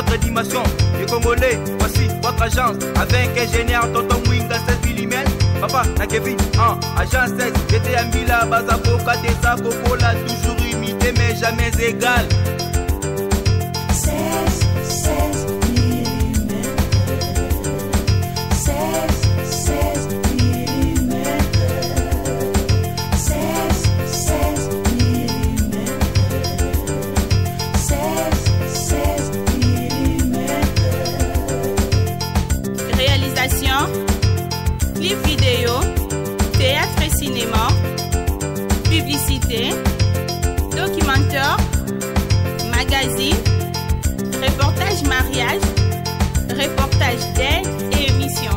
notre dimension. Les Congolais, voici votre agence. Avec ingénieur Tonton Mwinga 16 mm. Papa, na Kevin, agence 16. J'étais à Mila, Bazako, Katesa, Kokola, toujours imité mais jamais égal. 16 mm. 16 mm. 16 mm. 16 mm. Réalisation, clip vidéo, théâtre et cinéma, publicité, documentaire, magazine, reportage mariage, reportage d'aide et émission.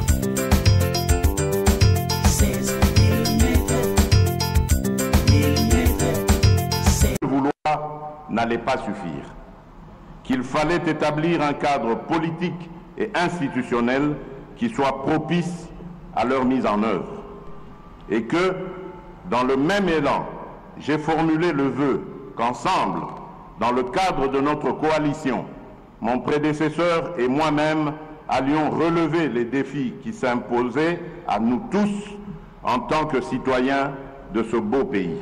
16 mm. Le vouloir n'allait pas suffire, qu'il fallait établir un cadre politique et institutionnel qui soit propice à leur mise en œuvre. Et que, dans le même élan, j'ai formulé le vœu qu'ensemble, dans le cadre de notre coalition, mon prédécesseur et moi-même allions relever les défis qui s'imposaient à nous tous en tant que citoyens de ce beau pays.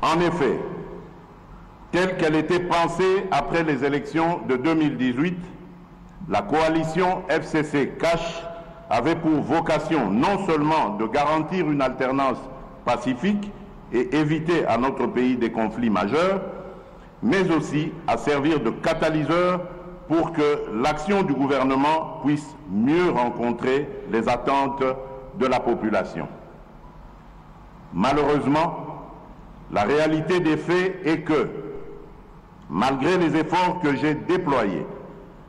En effet, telle qu'elle était pensée après les élections de 2018, la coalition FCC-CACH avait pour vocation non seulement de garantir une alternance pacifique et éviter à notre pays des conflits majeurs, mais aussi à servir de catalyseur pour que l'action du gouvernement puisse mieux rencontrer les attentes de la population. Malheureusement, la réalité des faits est que, malgré les efforts que j'ai déployés,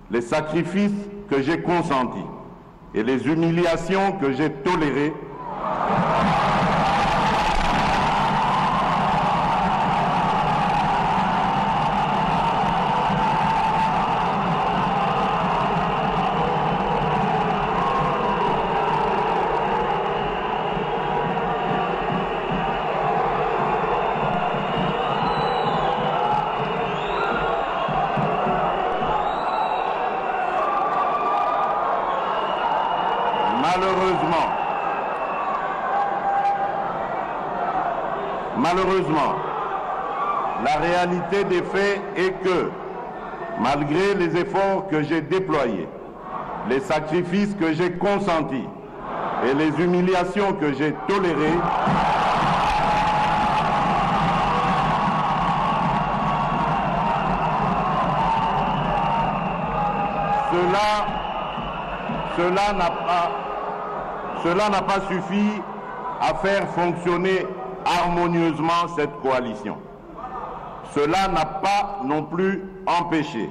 les sacrifices que j'ai consentis et les humiliations que j'ai tolérées, Malheureusement, la réalité des faits est que, malgré les efforts que j'ai déployés, les sacrifices que j'ai consentis et les humiliations que j'ai tolérées, cela n'a pas suffi à faire fonctionner harmonieusement cette coalition. Cela n'a pas non plus empêché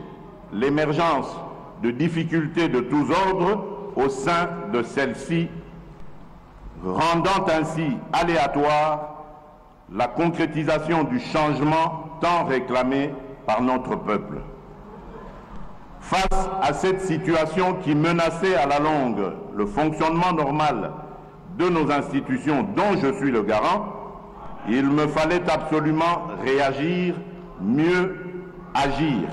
l'émergence de difficultés de tous ordres au sein de celle-ci, rendant ainsi aléatoire la concrétisation du changement tant réclamé par notre peuple. Face à cette situation qui menaçait à la longue le fonctionnement normal de nos institutions dont je suis le garant, il me fallait absolument réagir, mieux agir.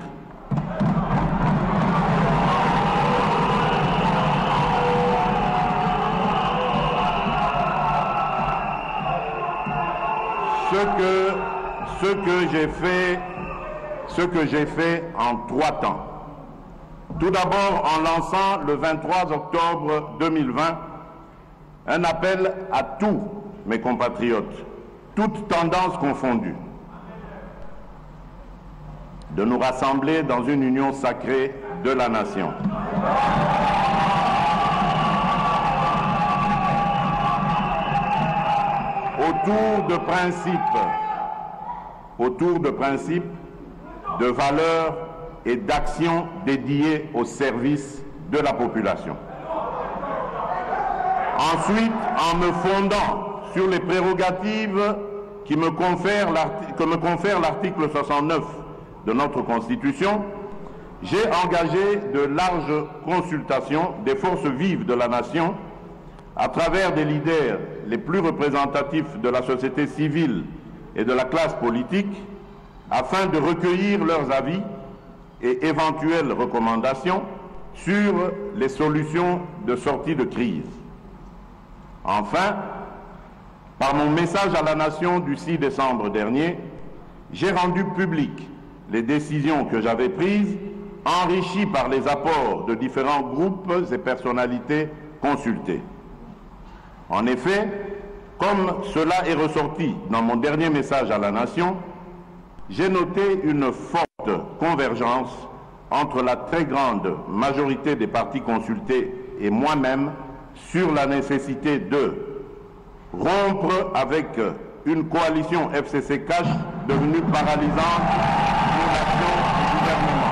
Ce que j'ai fait en 3 temps. Tout d'abord en lançant le 23 octobre 2020 un appel à tous mes compatriotes, toutes tendances confondues, de nous rassembler dans une union sacrée de la nation. Autour de principes, de valeurs et d'actions dédiées au service de la population. Ensuite, en me fondant sur les prérogatives que me confère l'article 69 de notre Constitution, j'ai engagé de larges consultations des forces vives de la nation à travers des leaders les plus représentatifs de la société civile et de la classe politique, afin de recueillir leurs avis et éventuelles recommandations sur les solutions de sortie de crise. Enfin, par mon message à la nation du 6 décembre dernier, j'ai rendu public les décisions que j'avais prises, enrichies par les apports de différents groupes et personnalités consultées. En effet, comme cela est ressorti dans mon dernier message à la nation, j'ai noté une forte convergence entre la très grande majorité des partis consultés et moi-même sur la nécessité de rompre avec une coalition FCC-Cash devenue paralysante pour l'action du gouvernement.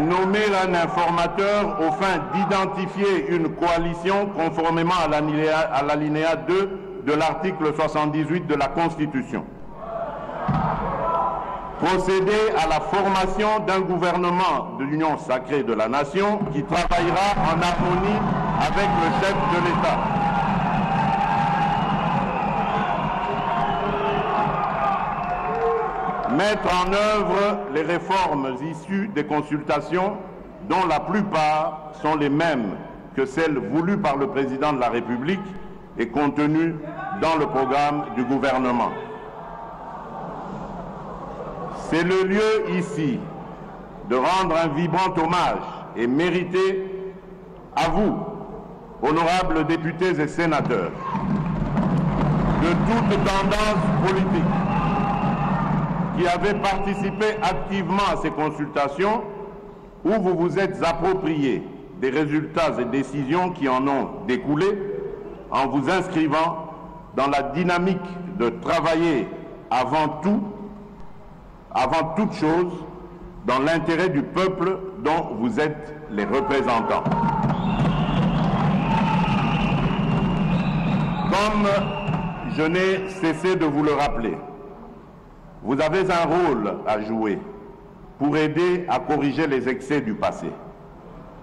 Nommer un informateur aux fins d'identifier une coalition conformément à l'alinéa 2 de l'article 78 de la Constitution. Procéder à la formation d'un gouvernement de l'Union sacrée de la nation qui travaillera en harmonie avec le chef de l'État. Mettre en œuvre les réformes issues des consultations, dont la plupart sont les mêmes que celles voulues par le président de la République et contenues dans le programme du gouvernement. C'est le lieu ici de rendre un vibrant hommage et mérité à vous, honorables députés et sénateurs, de toute tendance politique, qui avez participé activement à ces consultations où vous vous êtes approprié des résultats et décisions qui en ont découlé en vous inscrivant dans la dynamique de travailler avant toute chose, dans l'intérêt du peuple dont vous êtes les représentants. Comme je n'ai cessé de vous le rappeler, vous avez un rôle à jouer pour aider à corriger les excès du passé,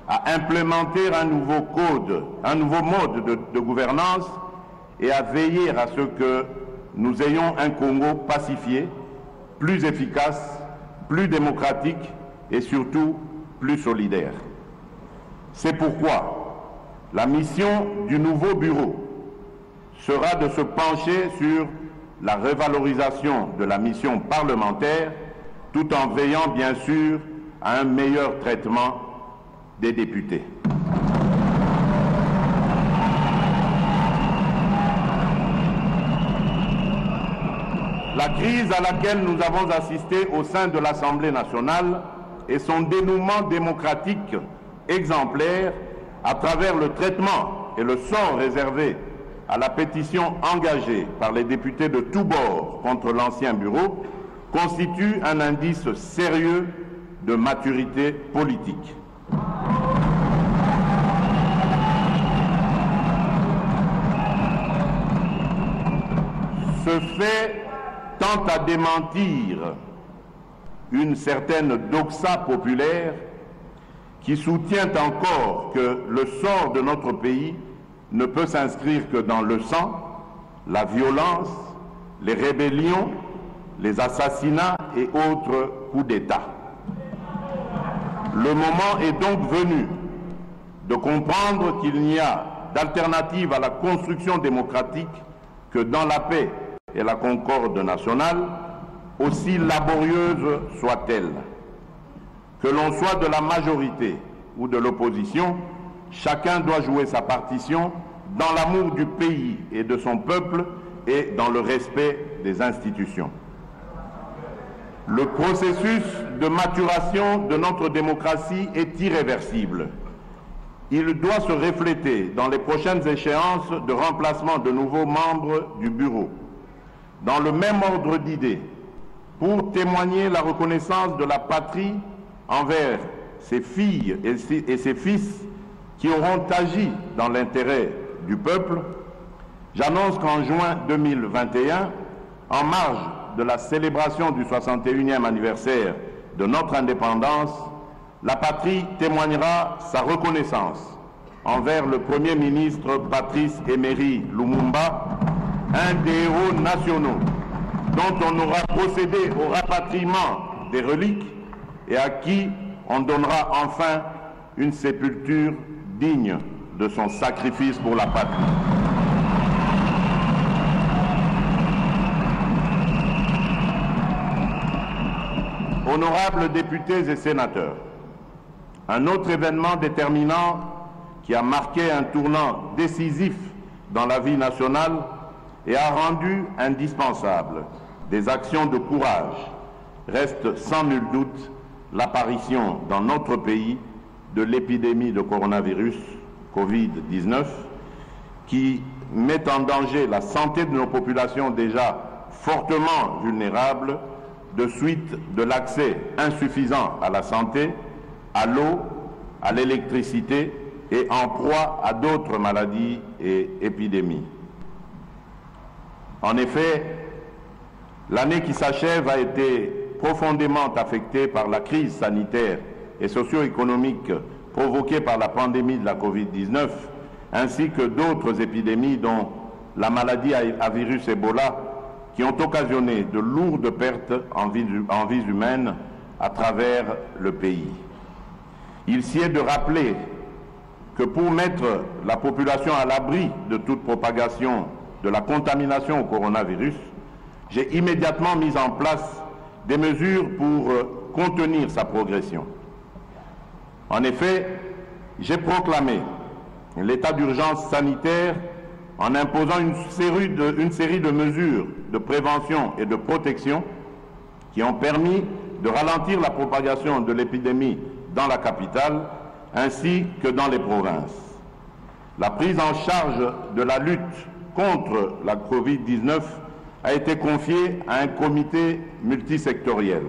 à implémenter un nouveau code, un nouveau mode de gouvernance et à veiller à ce que nous ayons un Congo pacifié, plus efficace, plus démocratique et surtout plus solidaire. C'est pourquoi la mission du nouveau bureau sera de se pencher sur la revalorisation de la mission parlementaire, tout en veillant bien sûr à un meilleur traitement des députés. La crise à laquelle nous avons assisté au sein de l'Assemblée nationale et son dénouement démocratique exemplaire à travers le traitement et le sort réservé à la pétition engagée par les députés de tous bords contre l'ancien bureau constitue un indice sérieux de maturité politique. Ce fait tend à démentir une certaine doxa populaire qui soutient encore que le sort de notre pays ne peut s'inscrire que dans le sang, la violence, les rébellions, les assassinats et autres coups d'État. Le moment est donc venu de comprendre qu'il n'y a d'alternative à la construction démocratique que dans la paix et la concorde nationale, aussi laborieuse soit-elle. Que l'on soit de la majorité ou de l'opposition, chacun doit jouer sa partition dans l'amour du pays et de son peuple et dans le respect des institutions. Le processus de maturation de notre démocratie est irréversible. Il doit se refléter dans les prochaines échéances de remplacement de nouveaux membres du bureau. Dans le même ordre d'idées, pour témoigner la reconnaissance de la patrie envers ses filles et ses fils qui auront agi dans l'intérêt du peuple, j'annonce qu'en juin 2021, en marge de la célébration du 61e anniversaire de notre indépendance, la patrie témoignera sa reconnaissance envers le Premier ministre Patrice Emery Lumumba, un des héros nationaux dont on aura procédé au rapatriement des reliques et à qui on donnera enfin une sépulture digne de son sacrifice pour la patrie. Honorables députés et sénateurs, un autre événement déterminant qui a marqué un tournant décisif dans la vie nationale et a rendu indispensable des actions de courage reste sans nul doute l'apparition dans notre pays de l'épidémie de coronavirus Covid-19 qui met en danger la santé de nos populations déjà fortement vulnérables de suite de l'accès insuffisant à la santé, à l'eau, à l'électricité et en proie à d'autres maladies et épidémies. En effet, l'année qui s'achève a été profondément affectée par la crise sanitaire et socio-économique provoquée par la pandémie de la Covid-19, ainsi que d'autres épidémies dont la maladie à virus Ebola, qui ont occasionné de lourdes pertes en vies humaines à travers le pays. Il sied de rappeler que pour mettre la population à l'abri de toute propagation de la contamination au coronavirus, j'ai immédiatement mis en place des mesures pour contenir sa progression. En effet, j'ai proclamé l'état d'urgence sanitaire en imposant une série de mesures de prévention et de protection qui ont permis de ralentir la propagation de l'épidémie dans la capitale ainsi que dans les provinces. La prise en charge de la lutte contre la Covid-19 a été confiée à un comité multisectoriel.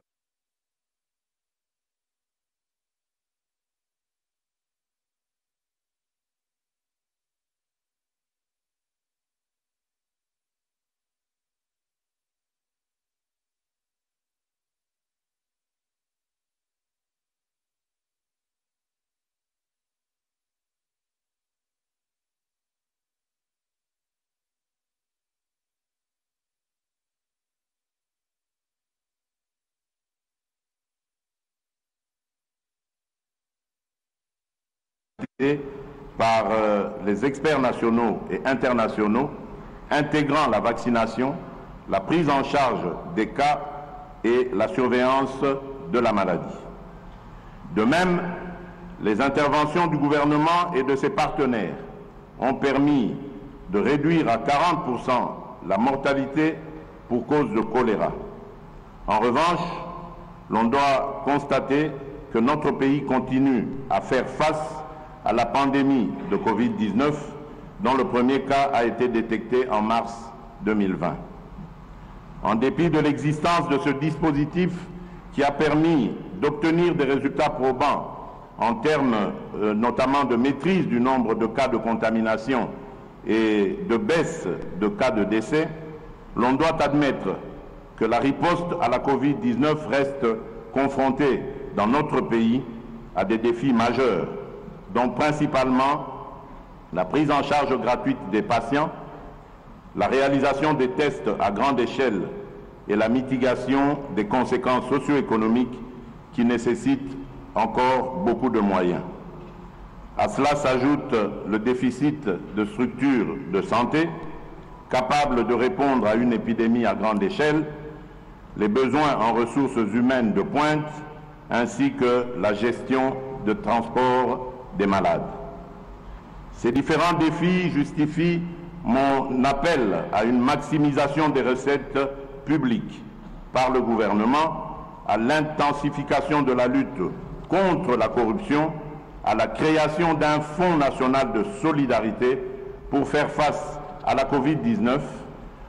Par les experts nationaux et internationaux intégrant la vaccination, la prise en charge des cas et la surveillance de la maladie. De même, les interventions du gouvernement et de ses partenaires ont permis de réduire à 40% la mortalité pour cause de choléra. En revanche, l'on doit constater que notre pays continue à faire face à la pandémie de Covid-19, dont le premier cas a été détecté en mars 2020. En dépit de l'existence de ce dispositif qui a permis d'obtenir des résultats probants en termes notamment de maîtrise du nombre de cas de contamination et de baisse de cas de décès, l'on doit admettre que la riposte à la Covid-19 reste confrontée dans notre pays à des défis majeurs, dont principalement la prise en charge gratuite des patients, la réalisation des tests à grande échelle et la mitigation des conséquences socio-économiques qui nécessitent encore beaucoup de moyens. À cela s'ajoute le déficit de structures de santé capables de répondre à une épidémie à grande échelle, les besoins en ressources humaines de pointe, ainsi que la gestion de transport des malades. Ces différents défis justifient mon appel à une maximisation des recettes publiques par le gouvernement, à l'intensification de la lutte contre la corruption, à la création d'un fonds national de solidarité pour faire face à la Covid-19,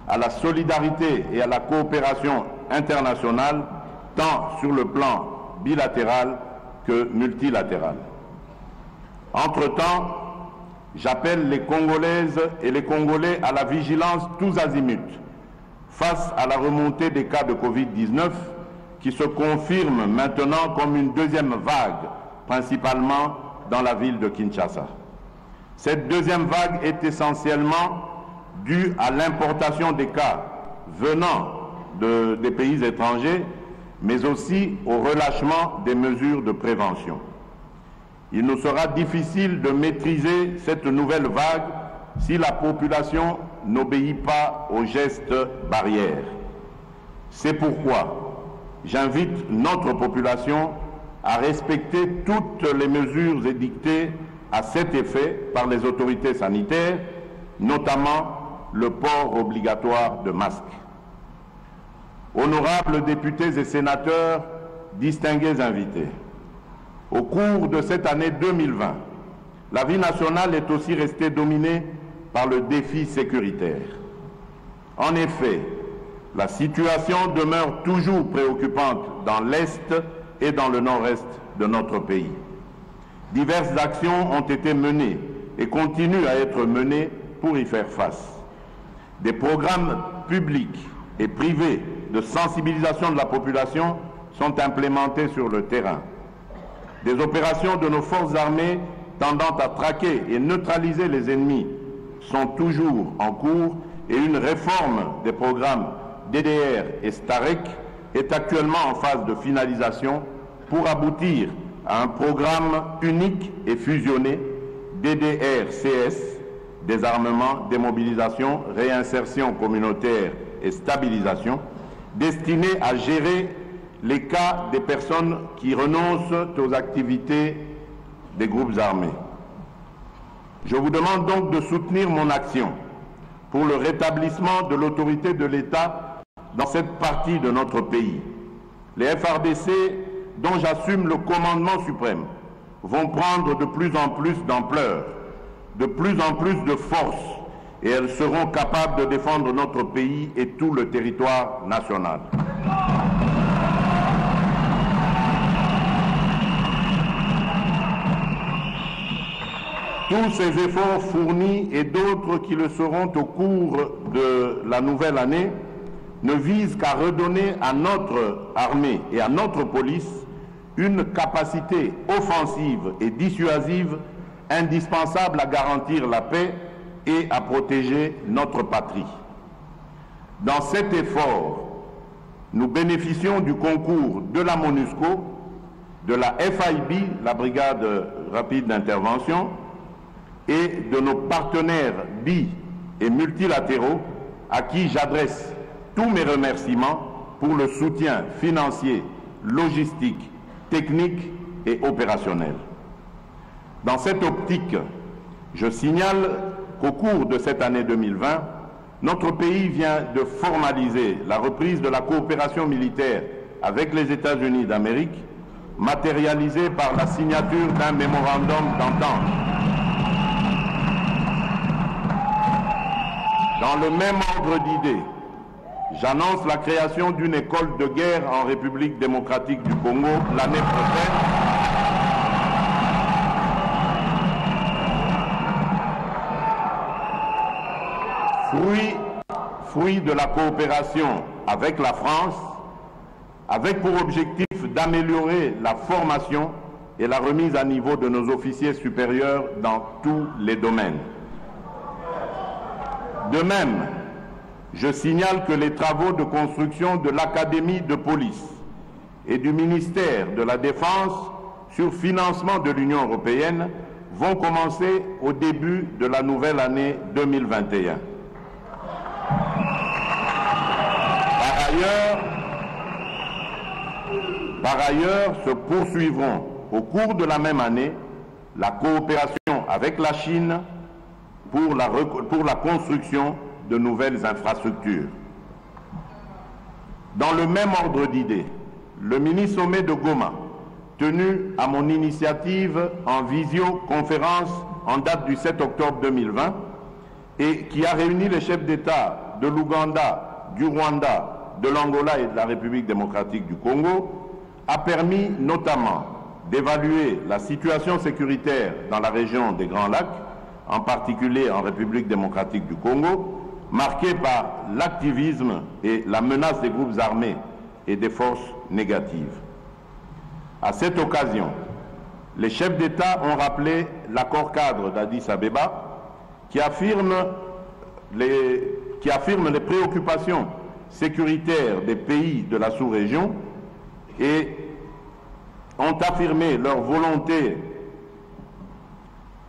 à la solidarité et à la coopération internationale, tant sur le plan bilatéral que multilatéral. Entre-temps, j'appelle les Congolaises et les Congolais à la vigilance tous azimuts face à la remontée des cas de Covid-19 qui se confirme maintenant comme une deuxième vague, principalement dans la ville de Kinshasa. Cette deuxième vague est essentiellement due à l'importation des cas venant des pays étrangers, mais aussi au relâchement des mesures de prévention. Il nous sera difficile de maîtriser cette nouvelle vague si la population n'obéit pas aux gestes barrières. C'est pourquoi j'invite notre population à respecter toutes les mesures édictées à cet effet par les autorités sanitaires, notamment le port obligatoire de masques. Honorables députés et sénateurs, distingués invités, au cours de cette année 2020, la vie nationale est aussi restée dominée par le défi sécuritaire. En effet, la situation demeure toujours préoccupante dans l'Est et dans le Nord-Est de notre pays. Diverses actions ont été menées et continuent à être menées pour y faire face. Des programmes publics et privés de sensibilisation de la population sont implémentés sur le terrain. Des opérations de nos forces armées tendant à traquer et neutraliser les ennemis sont toujours en cours et une réforme des programmes DDR et STAREC est actuellement en phase de finalisation pour aboutir à un programme unique et fusionné DDR-CS, désarmement, démobilisation, réinsertion communautaire et stabilisation, destiné à gérer les cas des personnes qui renoncent aux activités des groupes armés. Je vous demande donc de soutenir mon action pour le rétablissement de l'autorité de l'État dans cette partie de notre pays. Les FARDC, dont j'assume le commandement suprême, vont prendre de plus en plus d'ampleur, de plus en plus de force, et elles seront capables de défendre notre pays et tout le territoire national. Tous ces efforts fournis et d'autres qui le seront au cours de la nouvelle année ne visent qu'à redonner à notre armée et à notre police une capacité offensive et dissuasive indispensable à garantir la paix et à protéger notre patrie. Dans cet effort, nous bénéficions du concours de la MONUSCO, de la FIB, la Brigade rapide d'intervention, et de nos partenaires bi- et multilatéraux à qui j'adresse tous mes remerciements pour le soutien financier, logistique, technique et opérationnel. Dans cette optique, je signale qu'au cours de cette année 2020, notre pays vient de formaliser la reprise de la coopération militaire avec les États-Unis d'Amérique, matérialisée par la signature d'un mémorandum d'entente. Dans le même ordre d'idées, j'annonce la création d'une école de guerre en République démocratique du Congo l'année prochaine. Fruit de la coopération avec la France, avec pour objectif d'améliorer la formation et la remise à niveau de nos officiers supérieurs dans tous les domaines. De même, je signale que les travaux de construction de l'Académie de police et du ministère de la Défense sur financement de l'Union européenne vont commencer au début de la nouvelle année 2021. Par ailleurs, se poursuivront au cours de la même année la coopération avec la Chine pour la construction de nouvelles infrastructures. Dans le même ordre d'idées, le mini-sommet de Goma, tenu à mon initiative en visioconférence en date du 7 octobre 2020 et qui a réuni les chefs d'État de l'Ouganda, du Rwanda, de l'Angola et de la République démocratique du Congo, a permis notamment d'évaluer la situation sécuritaire dans la région des Grands Lacs, en particulier en République démocratique du Congo, marquée par l'activisme et la menace des groupes armés et des forces négative. À cette occasion, les chefs d'État ont rappelé l'accord cadre d'Addis Abeba qui affirme les préoccupations sécuritaires des pays de la sous-région et ont affirmé leur volonté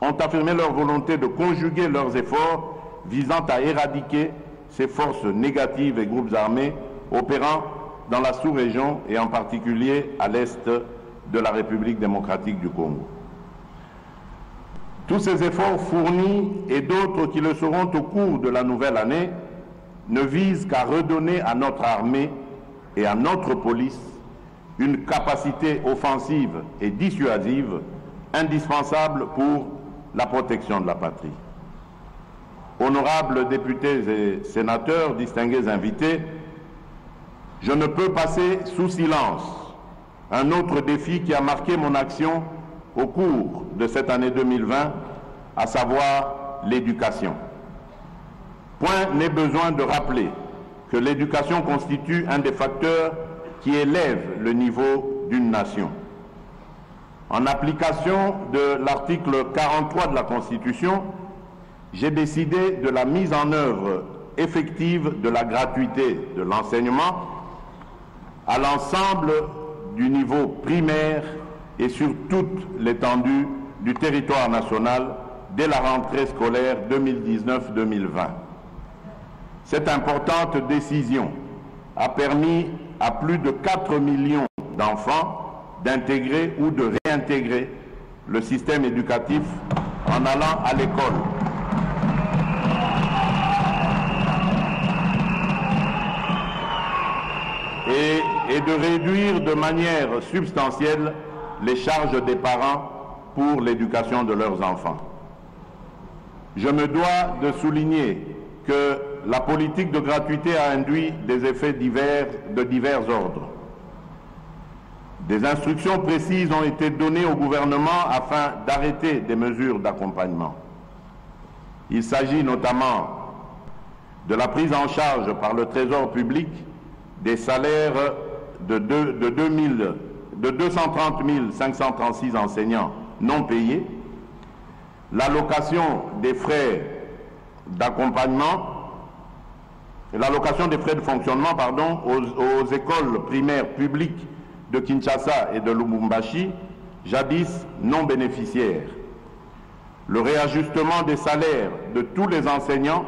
de conjuguer leurs efforts visant à éradiquer ces forces négatives et groupes armés opérant dans la sous-région et en particulier à l'est de la République démocratique du Congo. Tous ces efforts fournis et d'autres qui le seront au cours de la nouvelle année ne visent qu'à redonner à notre armée et à notre police une capacité offensive et dissuasive indispensable pour la protection de la patrie. Honorables députés et sénateurs, distingués invités, je ne peux passer sous silence un autre défi qui a marqué mon action au cours de cette année 2020, à savoir l'éducation. Point n'est besoin de rappeler que l'éducation constitue un des facteurs qui élève le niveau d'une nation. En application de l'article 43 de la Constitution, j'ai décidé de la mise en œuvre effective de la gratuité de l'enseignement à l'ensemble du niveau primaire et sur toute l'étendue du territoire national dès la rentrée scolaire 2019-2020. Cette importante décision a permis à plus de 4 millions d'enfants d'intégrer ou de réintégrer le système éducatif en allant à l'école. Et de réduire de manière substantielle les charges des parents pour l'éducation de leurs enfants. Je me dois de souligner que la politique de gratuité a induit des effets de divers ordres. Des instructions précises ont été données au gouvernement afin d'arrêter des mesures d'accompagnement. Il s'agit notamment de la prise en charge par le Trésor public des salaires de 230 536 enseignants non payés, l'allocation des frais d'accompagnement, l'allocation des frais de fonctionnement aux écoles primaires publiques de Kinshasa et de Lubumbashi, jadis non bénéficiaires, le réajustement des salaires de tous les enseignants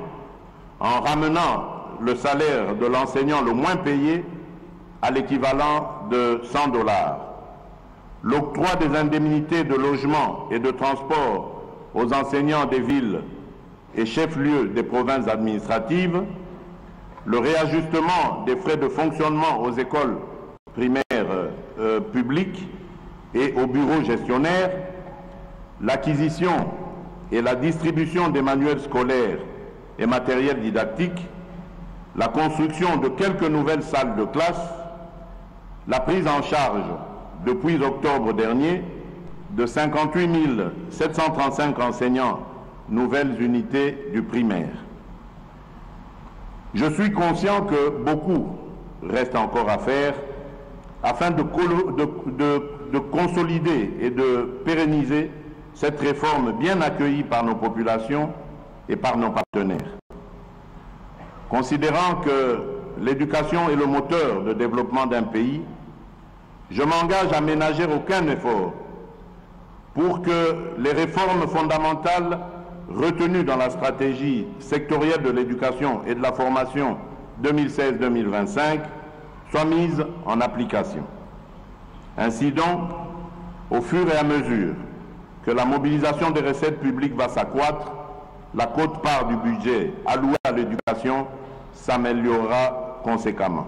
en ramenant le salaire de l'enseignant le moins payé à l'équivalent de $100, l'octroi des indemnités de logement et de transport aux enseignants des villes et chefs-lieux des provinces administratives, le réajustement des frais de fonctionnement aux écoles primaires publiques et aux bureaux gestionnaires, l'acquisition et la distribution des manuels scolaires et matériels didactiques, la construction de quelques nouvelles salles de classe, la prise en charge depuis octobre dernier de 58 735 enseignants nouvelles unités du primaire. Je suis conscient que beaucoup reste encore à faire afin de consolider et de pérenniser cette réforme bien accueillie par nos populations et par nos partenaires. Considérant que l'éducation est le moteur de développement d'un pays, je m'engage à ménager aucun effort pour que les réformes fondamentales retenues dans la stratégie sectorielle de l'éducation et de la formation 2016-2025 soient mises en application. Ainsi donc, au fur et à mesure que la mobilisation des recettes publiques va s'accroître, la quote-part du budget alloué à l'éducation s'améliorera conséquemment.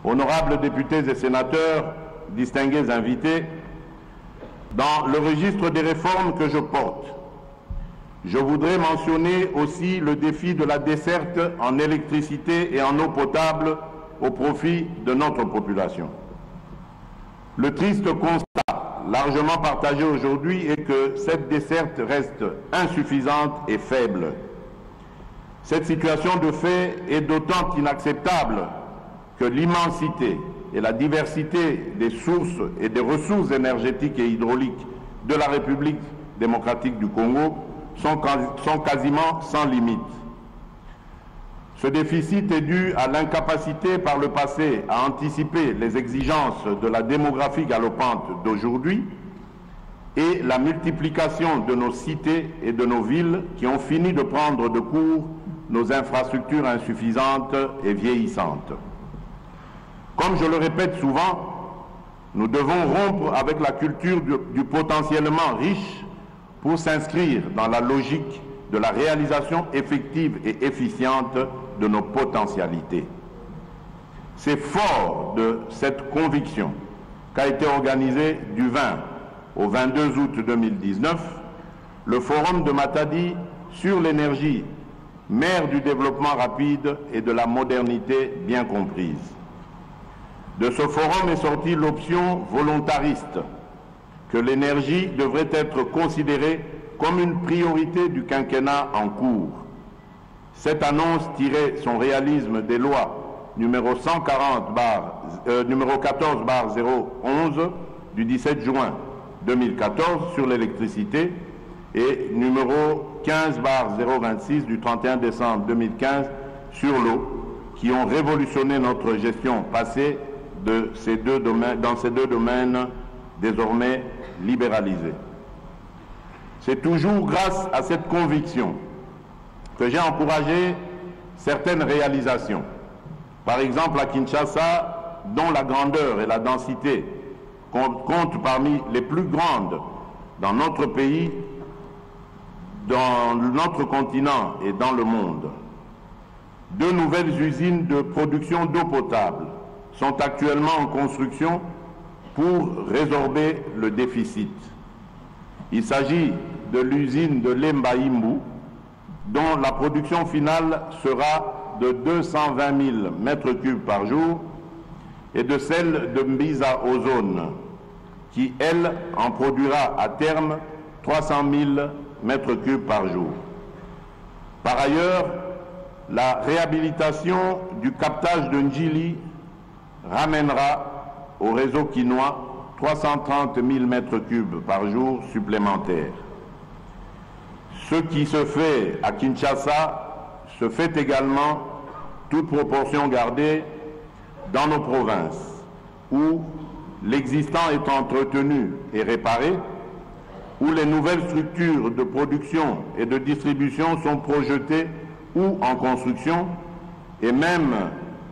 Honorables députés et sénateurs, distingués invités, dans le registre des réformes que je porte, je voudrais mentionner aussi le défi de la desserte en électricité et en eau potable au profit de notre population. Le triste constat, largement partagé aujourd'hui, est que cette desserte reste insuffisante et faible. Cette situation de fait est d'autant inacceptable que l'immensité et la diversité des sources et des ressources énergétiques et hydrauliques de la République démocratique du Congo sont quasiment sans limite. Ce déficit est dû à l'incapacité par le passé à anticiper les exigences de la démographie galopante d'aujourd'hui et la multiplication de nos cités et de nos villes qui ont fini de prendre de court nos infrastructures insuffisantes et vieillissantes. Comme je le répète souvent, nous devons rompre avec la culture du potentiellement riche pour s'inscrire dans la logique de la réalisation effective et efficiente de nos potentialités. C'est fort de cette conviction qu'a été organisé du 20 au 22 août 2019 le Forum de Matadi sur l'énergie, mère du développement rapide et de la modernité bien comprise. De ce forum est sortie l'option volontariste que l'énergie devrait être considérée comme une priorité du quinquennat en cours. Cette annonce tirait son réalisme des lois numéro 14/011 du 17 juin 2014 sur l'électricité et numéro 15/026 du 31 décembre 2015 sur l'eau, qui ont révolutionné notre gestion passée dans ces deux domaines désormais libéralisés. C'est toujours grâce à cette conviction que j'ai encouragé certaines réalisations. Par exemple, à Kinshasa, dont la grandeur et la densité comptent parmi les plus grandes dans notre pays, dans notre continent et dans le monde. 2 nouvelles usines de production d'eau potable sont actuellement en construction pour résorber le déficit. Il s'agit de l'usine de Lembaïmbou, dont la production finale sera de 220 000 mètres cubes par jour, et de celle de Mbiza Ozone, qui, elle, en produira à terme 300 000 mètres cubes par jour. Par ailleurs, la réhabilitation du captage de Ndjili ramènera au réseau quinois 330 000 mètres cubes par jour supplémentaires. Ce qui se fait à Kinshasa se fait également, toute proportion gardée, dans nos provinces, où l'existant est entretenu et réparé, où les nouvelles structures de production et de distribution sont projetées ou en construction, et même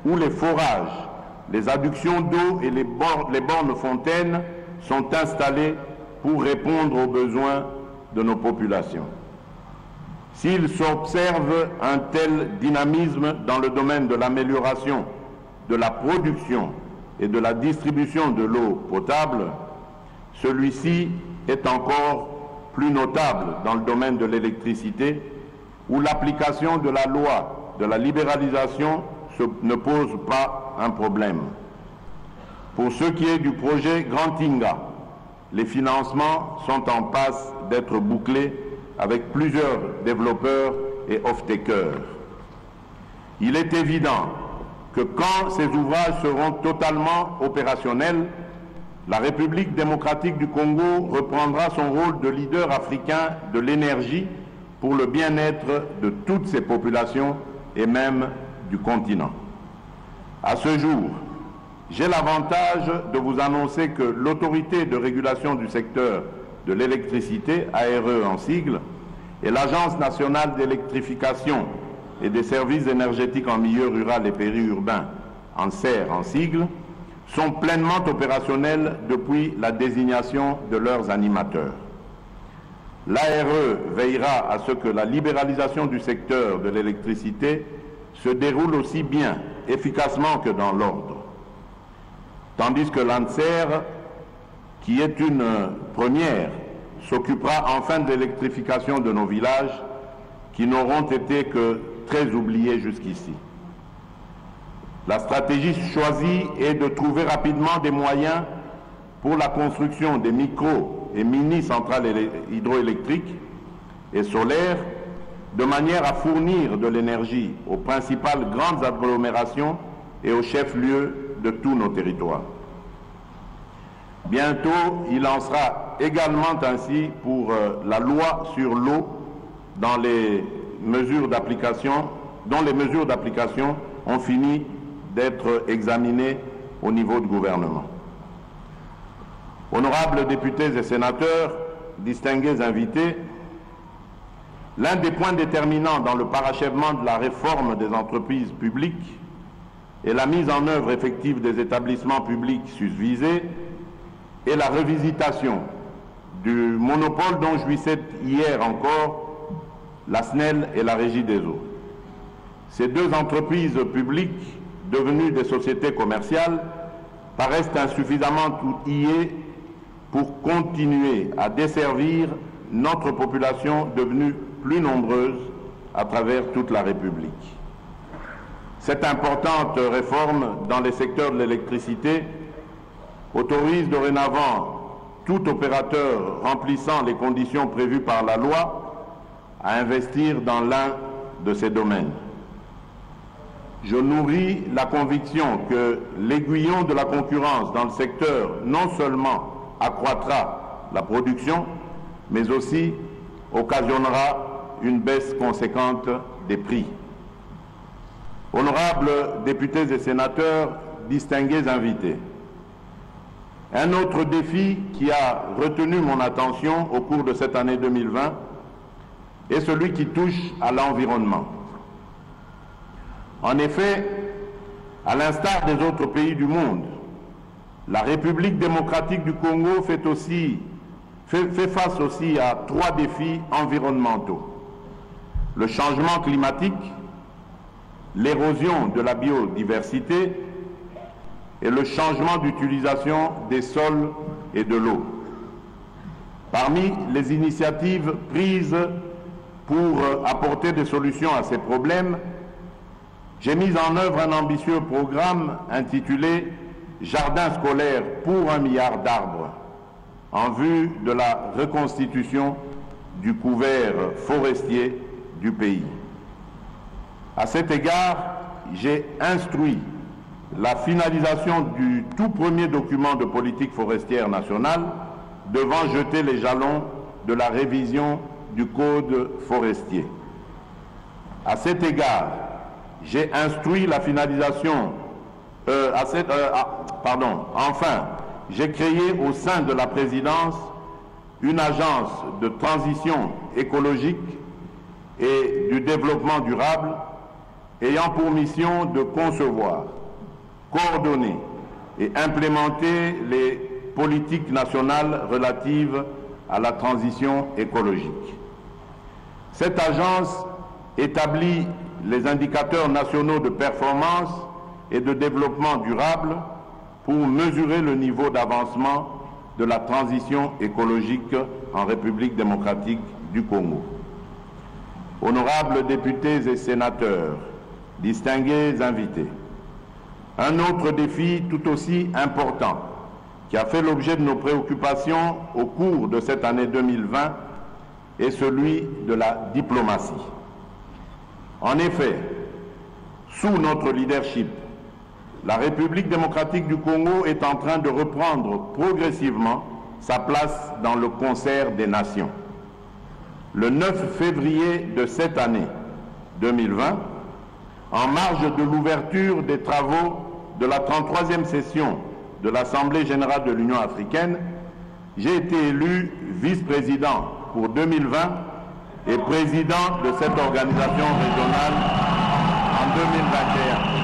où les forages, les adductions d'eau et les bornes fontaines sont installées pour répondre aux besoins de nos populations. S'il s'observe un tel dynamisme dans le domaine de l'amélioration de la production et de la distribution de l'eau potable, celui-ci est encore plus notable dans le domaine de l'électricité, où l'application de la loi de la libéralisation ne pose pas un problème. Pour ce qui est du projet Grand Inga, les financements sont en passe d'être bouclés avec plusieurs développeurs et off-takers. Il est évident que quand ces ouvrages seront totalement opérationnels, la République démocratique du Congo reprendra son rôle de leader africain de l'énergie pour le bien-être de toutes ses populations et même du continent. À ce jour, j'ai l'avantage de vous annoncer que l'autorité de régulation du secteur de l'électricité, ARE en sigle, et l'Agence nationale d'électrification et des services énergétiques en milieu rural et périurbain, ANSER en sigle, sont pleinement opérationnels depuis la désignation de leurs animateurs. L'ARE veillera à ce que la libéralisation du secteur de l'électricité se déroule aussi bien, efficacement que dans l'ordre. Tandis que l'ANSER, qui est une première, s'occupera enfin de l'électrification de nos villages qui n'auront été que très oubliés jusqu'ici. La stratégie choisie est de trouver rapidement des moyens pour la construction des micro- et mini-centrales hydroélectriques et solaires, de manière à fournir de l'énergie aux principales grandes agglomérations et aux chefs-lieux de tous nos territoires. Bientôt, il en sera également ainsi pour la loi sur l'eau dont les mesures d'application ont fini d'être examinées au niveau du gouvernement. Honorables députés et sénateurs, distingués invités, l'un des points déterminants dans le parachèvement de la réforme des entreprises publiques et la mise en œuvre effective des établissements publics susvisés est la revisitation du monopole dont jouissaient hier encore la SNEL et la Régie des eaux. Ces deux entreprises publiques, devenues des sociétés commerciales, paraissent insuffisamment outillées pour continuer à desservir notre population devenue plus nombreuse à travers toute la République. Cette importante réforme dans les secteurs de l'électricité autorise dorénavant tout opérateur remplissant les conditions prévues par la loi à investir dans l'un de ces domaines. Je nourris la conviction que l'aiguillon de la concurrence dans le secteur non seulement accroîtra la production, mais aussi occasionnera une baisse conséquente des prix. Honorables députés et sénateurs, distingués invités, un autre défi qui a retenu mon attention au cours de cette année 2020 est celui qui touche à l'environnement. En effet, à l'instar des autres pays du monde, la République démocratique du Congo fait face aussi à trois défis environnementaux: le changement climatique, l'érosion de la biodiversité et le changement d'utilisation des sols et de l'eau. Parmi les initiatives prises pour apporter des solutions à ces problèmes, j'ai mis en œuvre un ambitieux programme intitulé « Jardin scolaire pour 1 milliard d'arbres » en vue de la reconstitution du couvert forestier du pays. À cet égard, j'ai instruit la finalisation du tout premier document de politique forestière nationale devant jeter les jalons de la révision du Code forestier. À cet égard, j'ai instruit la finalisation... Enfin, j'ai créé au sein de la présidence une agence de transition écologique et du développement durable ayant pour mission de concevoir, coordonner et implémenter les politiques nationales relatives à la transition écologique. Cette agence établit les indicateurs nationaux de performance et de développement durable pour mesurer le niveau d'avancement de la transition écologique en République démocratique du Congo. Honorables députés et sénateurs, distingués invités, un autre défi tout aussi important qui a fait l'objet de nos préoccupations au cours de cette année 2020 est celui de la diplomatie. En effet, sous notre leadership, la République démocratique du Congo est en train de reprendre progressivement sa place dans le concert des nations. Le 9 février de cette année 2020, en marge de l'ouverture des travaux de la 33e session de l'Assemblée générale de l'Union africaine, j'ai été élu vice-président pour 2020 et président de cette organisation régionale en 2021.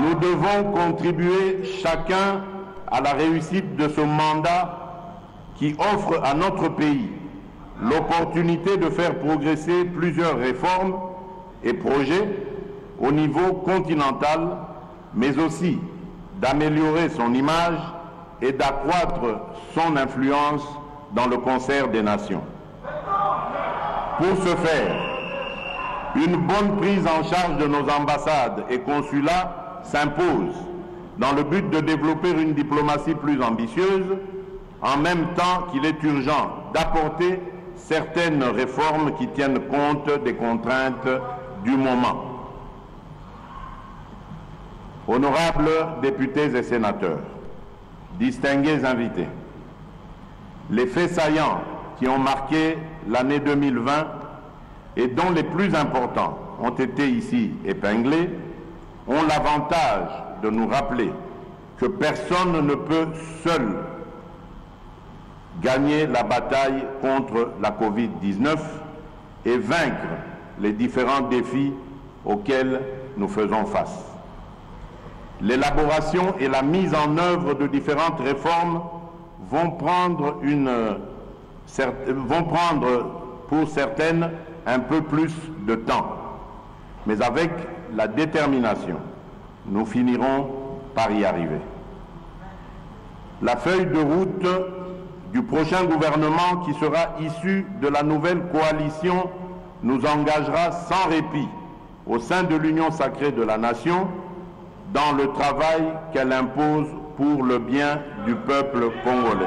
Nous devons contribuer chacun à la réussite de ce mandat qui offre à notre pays l'opportunité de faire progresser plusieurs réformes et projets au niveau continental, mais aussi d'améliorer son image et d'accroître son influence dans le concert des nations. Pour ce faire, une bonne prise en charge de nos ambassades et consulats s'impose dans le but de développer une diplomatie plus ambitieuse, en même temps qu'il est urgent d'apporter certaines réformes qui tiennent compte des contraintes du moment. Honorables députés et sénateurs, distingués invités, les faits saillants qui ont marqué l'année 2020 et dont les plus importants ont été ici épinglés ont l'avantage de nous rappeler que personne ne peut seul gagner la bataille contre la Covid-19 et vaincre les différents défis auxquels nous faisons face. L'élaboration et la mise en œuvre de différentes réformes vont prendre pour certaines un peu plus de temps. Mais avec la détermination, nous finirons par y arriver. La feuille de route du prochain gouvernement qui sera issu de la nouvelle coalition nous engagera sans répit au sein de l'Union sacrée de la Nation dans le travail qu'elle impose pour le bien du peuple congolais.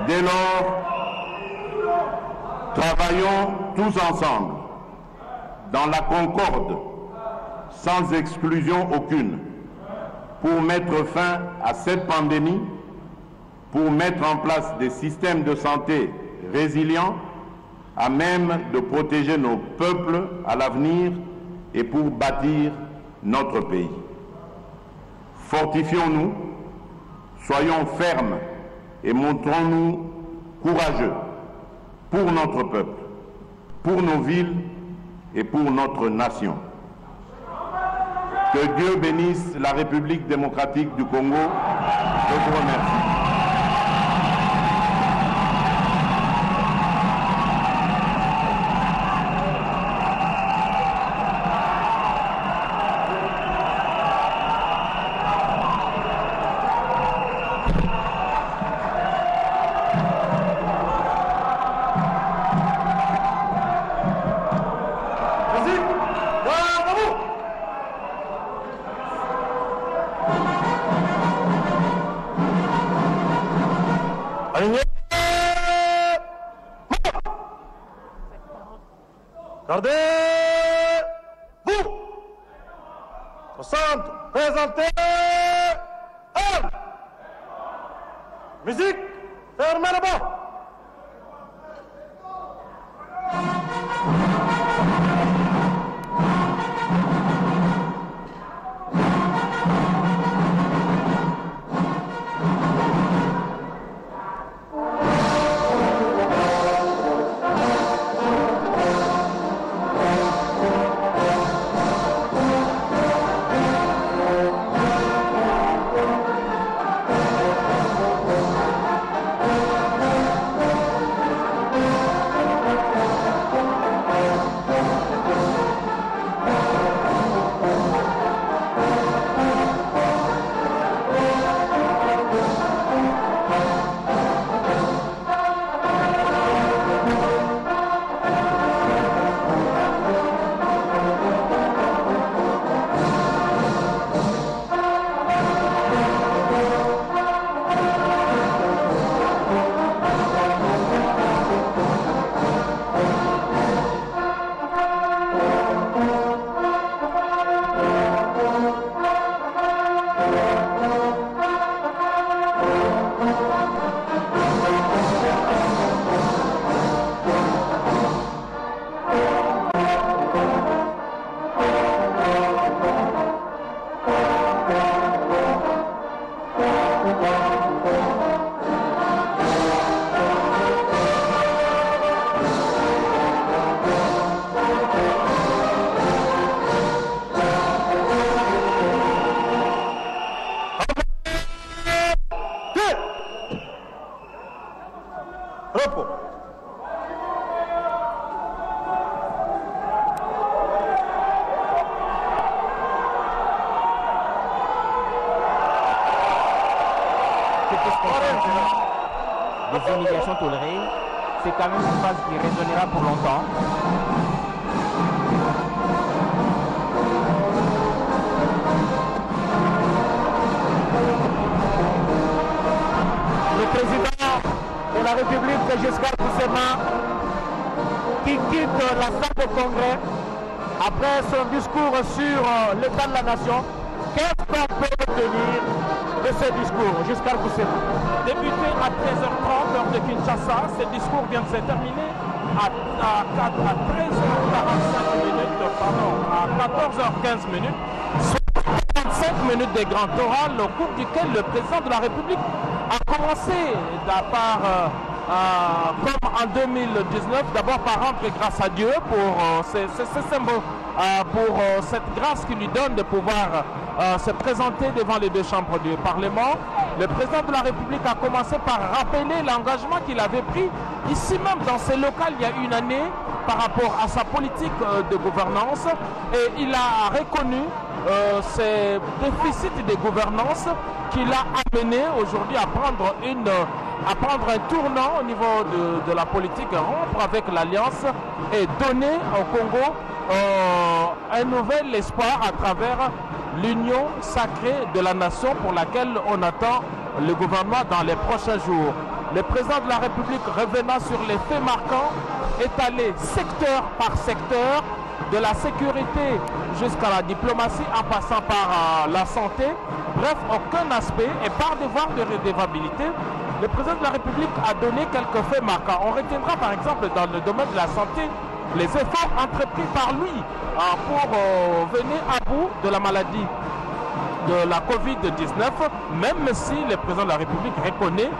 Dès lors, travaillons tous ensemble, dans la concorde, sans exclusion aucune, pour mettre fin à cette pandémie, pour mettre en place des systèmes de santé résilients, à même de protéger nos peuples à l'avenir et pour bâtir notre pays. Fortifions-nous, soyons fermes et montrons-nous courageux pour notre peuple, pour nos villes et pour notre nation. Que Dieu bénisse la République démocratique du Congo. Je vous remercie. Gardez-vous. 60, présentez. Armes. Musique, fermez là-bas. humiliations tolérées, c'est quand même une phrase qui résonnera pour longtemps. Le président de la République, Giscard d'Estaing, qui quitte la salle de congrès après son discours sur l'état de la nation. Qu'est-ce qu'on peut retenir de ce discours, Giscard d'Estaing? Débuté à 13h30 heure de Kinshasa, ce discours vient de se terminer à 13h45 minutes, pardon, à 14h15 minutes. 45 minutes de grand oral au cours duquel le président de la République a commencé comme en 2019, d'abord par rendre grâce à Dieu pour cette grâce qui lui donne de pouvoir se présenter devant les deux chambres du Parlement. Le président de la République a commencé par rappeler l'engagement qu'il avait pris ici même dans ces locales il y a une année par rapport à sa politique de gouvernance, et il a reconnu ces déficits de gouvernance qui l'a amené aujourd'hui à prendre un tournant au niveau de la politique, rompre avec l'Alliance et donner au Congo un nouvel espoir à travers l'union sacrée de la nation pour laquelle on attend le gouvernement dans les prochains jours. Le président de la République, revenant sur les faits marquants, est allé secteur par secteur, de la sécurité jusqu'à la diplomatie en passant par la santé. Bref, aucun aspect, et par devoir de redevabilité, le président de la République a donné quelques faits marquants. On retiendra par exemple dans le domaine de la santé les efforts entrepris par lui pour venir à bout de la maladie de la Covid-19, même si le président de la République reconnaît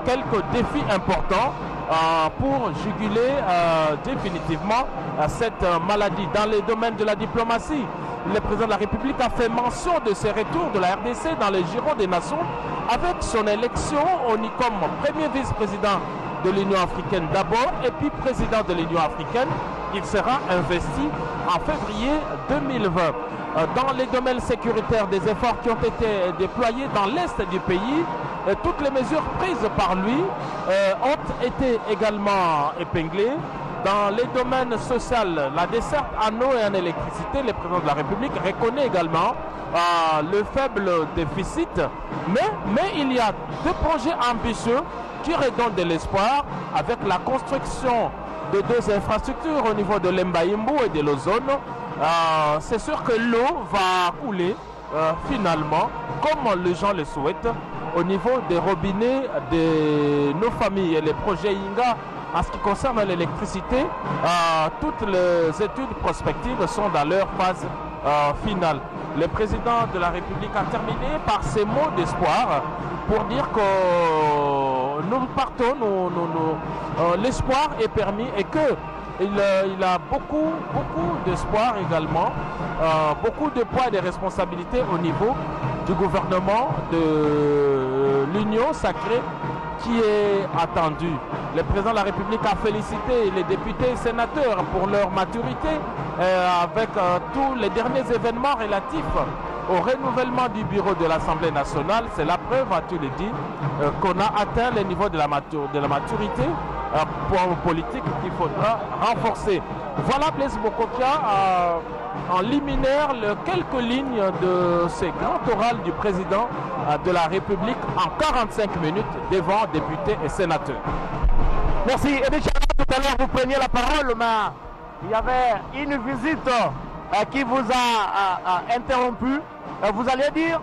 quelques défis importants pour juguler définitivement cette maladie. Dans les domaines de la diplomatie, le président de la République a fait mention de ses retours de la RDC dans les Giron des Nations avec son élection comme premier vice-président de l'Union africaine d'abord et puis président de l'Union africaine. Il sera investi en février 2020. Dans les domaines sécuritaires, des efforts qui ont été déployés dans l'est du pays, toutes les mesures prises par lui ont été également épinglées. Dans les domaines sociaux, la desserte en eau et en électricité, le président de la République reconnaît également le faible déficit, mais il y a deux projets ambitieux qui redonnent de l'espoir avec la construction de deux infrastructures au niveau de l'Embaïmbou et de l'Ozone. C'est sûr que l'eau va couler finalement, comme les gens le souhaitent, au niveau des robinets de nos familles. Et les projets INGA, en ce qui concerne l'électricité, toutes les études prospectives sont dans leur phase finale. Le président de la République a terminé par ces mots d'espoir pour dire que nous partons, l'espoir est permis et qu'il a beaucoup d'espoir également, beaucoup de poids et de responsabilités au niveau du gouvernement de l'Union sacrée qui est attendu. Le président de la République a félicité les députés et sénateurs pour leur maturité avec tous les derniers événements relatifs au renouvellement du bureau de l'Assemblée nationale. C'est la preuve, a-t-il dit, qu'on a atteint le niveau de la maturité politique qu'il faudra renforcer. Voilà Blaise Bokokia en liminaire quelques lignes de ce grand oral du président de la République en 45 minutes devant députés et sénateurs. Merci. Et déjà, tout à l'heure, vous preniez la parole, mais il y avait une visite qui vous a interrompu. Vous alliez dire?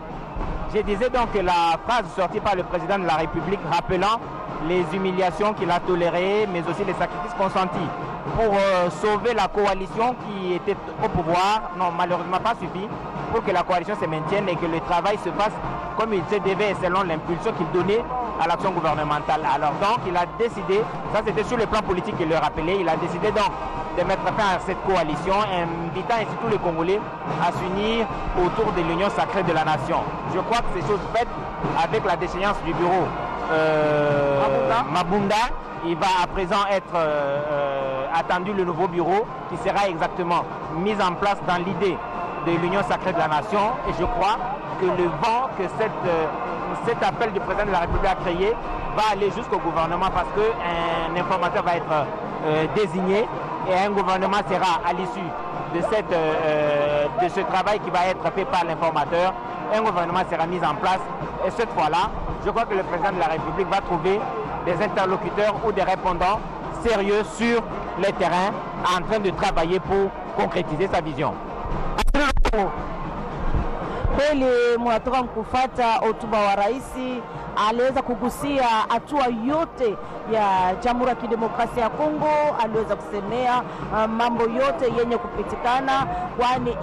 Je disais donc que la phrase sortie par le président de la République rappelant les humiliations qu'il a tolérées, mais aussi les sacrifices consentis pour sauver la coalition qui était au pouvoir, non, malheureusement pas suffi pour que la coalition se maintienne et que le travail se fasse comme il se devait selon l'impulsion qu'il donnait à l'action gouvernementale. Alors donc il a décidé, ça c'était sur le plan politique qu'il le rappelait, il a décidé donc de mettre fin à cette coalition, invitant ainsi tous les Congolais à s'unir autour de l'union sacrée de la nation. Je crois que c'est chose faite avec la déchéance du bureau Mabunda. Il va à présent être attendu le nouveau bureau qui sera exactement mis en place dans l'idée de l'union sacrée de la nation. Et je crois que le vent que cet appel du président de la République a créé va aller jusqu'au gouvernement parce qu'un informateur va être désigné et un gouvernement sera à l'issue de ce travail qui va être fait par l'informateur. Un gouvernement sera mis en place et cette fois-là, je crois que le président de la République va trouver des interlocuteurs ou des répondants sérieux sur les terrains en train de travailler pour concrétiser sa vision. Kweli mnatoka kufuata hotuba wa rais, aliweza kugusia hatua yote ya Jamhuri ya Kidemokrasia ya Kongo, aliweza kusemea mambo yote yenye kupitikana, kwani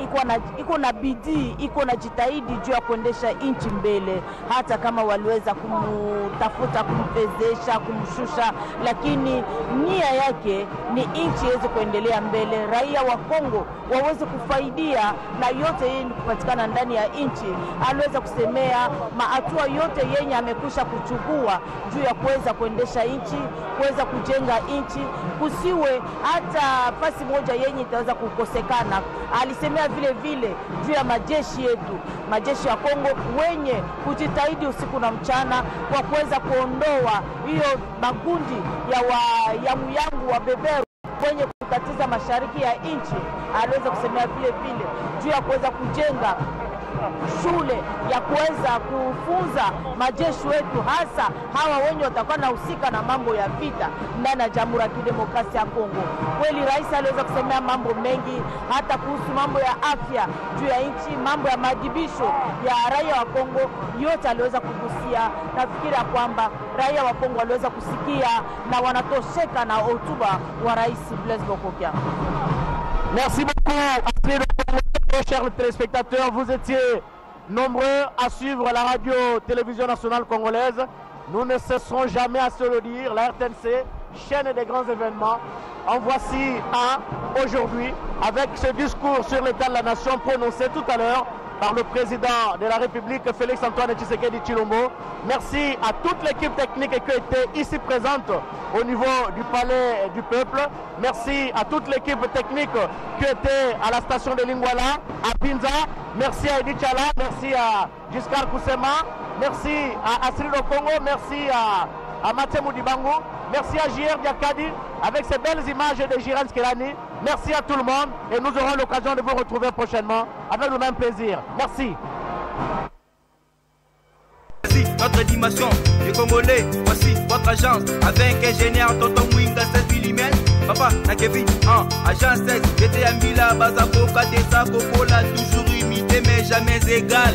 iko na bidii, iko na jitahidi juu ya kuendesha nchi mbele, hata kama waliweza kumtafuta, kumpezesha, kumshusha, lakini nia yake ni nchi iweze kuendelea mbele, raia wa Kongo waweze kufaidia na yote yenye kupatikana ndani ya nchi. Aliweza kusemea hatua yote yenye amekusha kuchukua juu ya kuweza kuendesha nchi, kuweza kujenga nchi, kusiwe hata fasi moja yenye itaweza kukosekana. Alisemea vile vile juu ya majeshi yetu, majeshi ya Kongo wenye kujitahidi usiku na mchana kwa kuweza kuondoa hiyo makundi ya muyangu wa beberu wenye kutatiza mashariki ya nchi. Aliweza kusemea vile vile juu ya kuweza kujenga shule ya kuweza kufunza majeshi wetu, hasa hawa wenye watakuwa na husika na mambo ya vita ndani ya Jamhuri ya Kidemokrasia ya Kongo. Kweli rais aliweza kusemea mambo mengi, hata kuhusu mambo ya afya juu ya nchi, mambo ya maadhibisho ya raia wa Kongo, yote aliweza kugusia. Nafikiri kwamba raia wa Kongo waliweza kusikia na wanatosheka na hotuba wa rais Blaise Bokobia. Merci beaucoup, chers téléspectateurs. Vous étiez nombreux à suivre la radio-télévision nationale congolaise. Nous ne cesserons jamais à se le dire. La RTNC, chaîne des grands événements. En voici un aujourd'hui avec ce discours sur l'état de la nation prononcé tout à l'heure par le président de la République, Félix-Antoine Tshisekedi Tshilombo. Merci à toute l'équipe technique qui était ici présente au niveau du Palais du Peuple. Merci à toute l'équipe technique qui était à la station de Lingwala, à Pinza. Merci à Edi Chala, merci à Giscard Koussema, merci à Cyril Okongo, merci à Mathieu Moudibango, merci à JR Diakadi avec ces belles images de Jiran Skirani. Merci à tout le monde et nous aurons l'occasion de vous retrouver prochainement avec le même plaisir. Merci. Voici notre dimension, les Congolais, voici votre agence avec ingénieur Tonton Mwinga 16 mm. Papa, na Kevin, agence 16, j'étais à Mila, Bazako, Katesa, Kokola, toujours imité mais jamais égal.